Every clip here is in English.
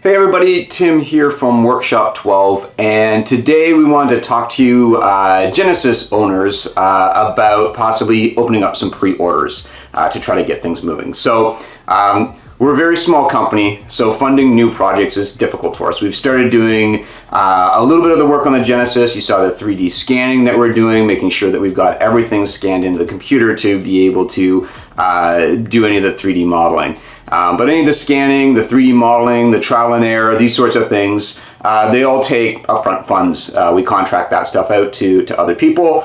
Hey everybody, Tim here from Workshop 12, and today we wanted to talk to you Genesis owners about possibly opening up some pre-orders to try to get things moving. So we're a very small company, so funding new projects is difficult for us. We've started doing a little bit of the work on the Genesis. You saw the 3D scanning that we're doing, making sure that we've got everything scanned into the computer to be able to do any of the 3D modeling. But any of the scanning, the 3D modeling, the trial and error, these sorts of things, they all take upfront funds. We contract that stuff out to other people.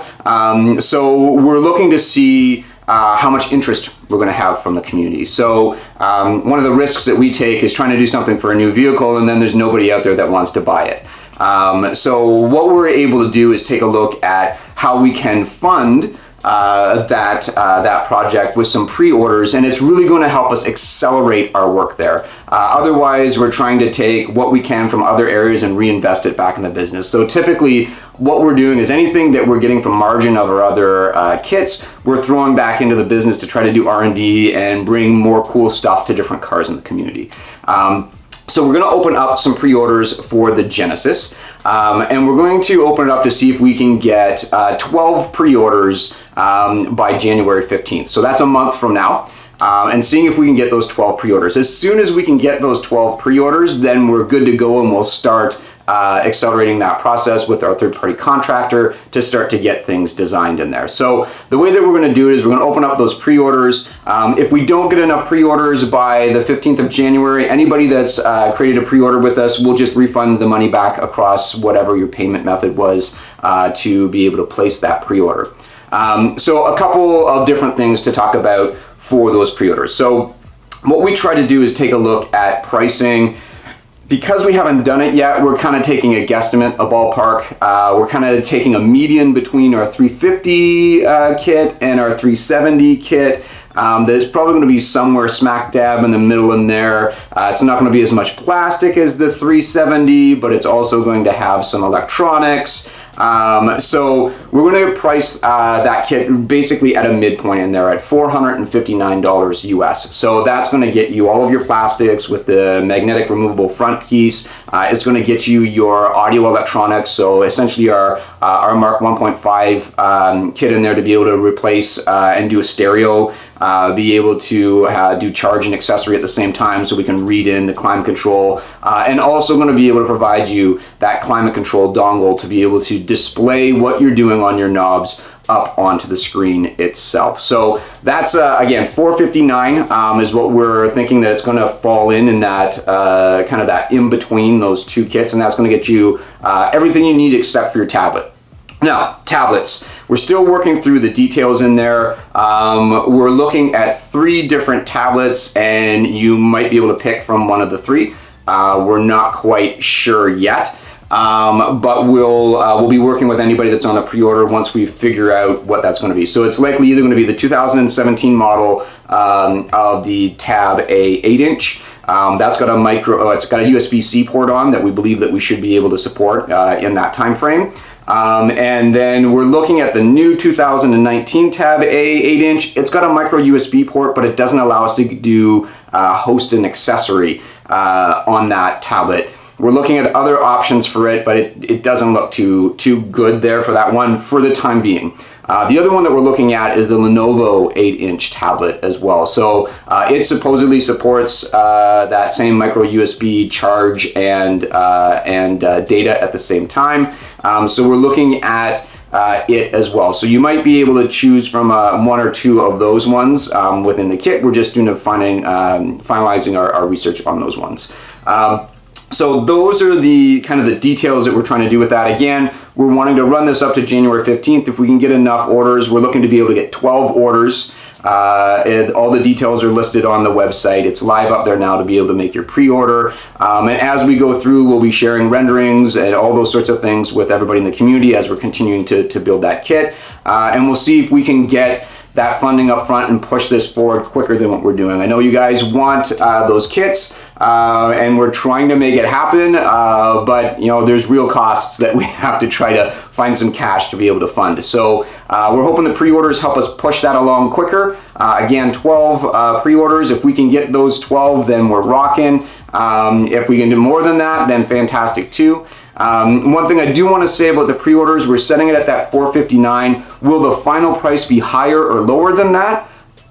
So we're looking to see how much interest we're going to have from the community. So one of the risks that we take is trying to do something for a new vehicle and then there's nobody out there that wants to buy it. So what we're able to do is take a look at how we can fund that project with some pre-orders, and it's really going to help us accelerate our work there. Otherwise, we're trying to take what we can from other areas and reinvest it back in the business. So typically, what we're doing is anything that we're getting from margin of our other kits, we're throwing back into the business to try to do R&D and bring more cool stuff to different cars in the community. So we're going to open up some pre-orders for the Genesis, and we're going to open it up to see if we can get 12 pre-orders by January 15th. So that's a month from now, and seeing if we can get those 12 pre-orders. As soon as we can get those 12 pre-orders, then we're good to go and we'll start accelerating that process with our third-party contractor to start to get things designed in there. So the way that we're going to do it is we're going to open up those pre-orders. If we don't get enough pre-orders by the 15th of January, anybody that's created a pre-order with us, we'll just refund the money back across whatever your payment method was to be able to place that pre-order. So a couple of different things to talk about for those pre-orders. So what we try to do is take a look at pricing. Because we haven't done it yet, we're kind of taking a guesstimate, a ballpark. We're kind of taking a median between our 350 kit and our 370 kit. There's probably going to be somewhere smack dab in the middle in there. It's not going to be as much plastic as the 370, but it's also going to have some electronics. So we're going to price that kit basically at a midpoint in there at $459 US. So that's going to get you all of your plastics with the magnetic removable front piece. It's going to get you your audio electronics. So essentially our Mark 1.5 kit in there to be able to replace and do a stereo. Be able to do charge and accessory at the same time so we can read in the climate control, and also going to be able to provide you that climate control dongle to be able to display what you're doing on your knobs up onto the screen itself. So that's again $459 is what we're thinking that it's going to fall in that kind of that in between those two kits, and that's going to get you everything you need except for your tablet. Now, tablets. We're still working through the details in there. We're looking at 3 different tablets, and you might be able to pick from one of the 3. We're not quite sure yet, but we'll be working with anybody that's on the pre-order once we figure out what that's going to be. So it's likely either going to be the 2017 model of the Tab A 8-inch. That's got it's got a USB-C port on that we believe that we should be able to support in that time frame. And then we're looking at the new 2019 Tab A 8-inch. It's got a micro USB port, but it doesn't allow us to do host and accessory on that tablet. We're looking at other options for it, but it doesn't look too good there for that one for the time being. The other one that we're looking at is the Lenovo 8-inch tablet as well. So it supposedly supports that same micro USB charge and data at the same time. So we're looking at it as well. So you might be able to choose from 1 or 2 of those ones within the kit. We're just doing finalizing our research on those ones. So those are the kind of the details that we're trying to do with that. Again, we're wanting to run this up to January 15th. If we can get enough orders, we're looking to be able to get 12 orders. And all the details are listed on the website. It's live up there now to be able to make your pre-order. And as we go through, we'll be sharing renderings and all those sorts of things with everybody in the community as we're continuing to build that kit. And we'll see if we can get that funding up front and push this forward quicker than what we're doing. I know you guys want those kits, and we're trying to make it happen, but you know, there's real costs that we have to try to find some cash to be able to fund. So we're hoping the pre-orders help us push that along quicker, Again, 12 pre-orders. If we can get those 12, then we're rocking. If we can do more than that, then fantastic too. One thing I do want to say about the pre-orders, we're setting it at that $459. Will the final price be higher or lower than that?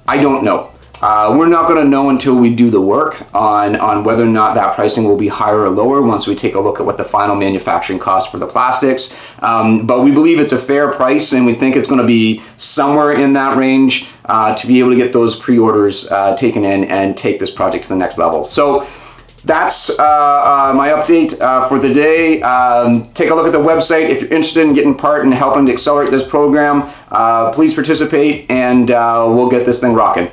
I don't know. We're not going to know until we do the work on whether or not that pricing will be higher or lower once we take a look at what the final manufacturing cost for the plastics. But we believe it's a fair price, and we think it's going to be somewhere in that range to be able to get those pre-orders taken in and take this project to the next level. So that's my update for the day. Take a look at the website. If you're interested in getting part in helping to accelerate this program, please participate, and we'll get this thing rocking.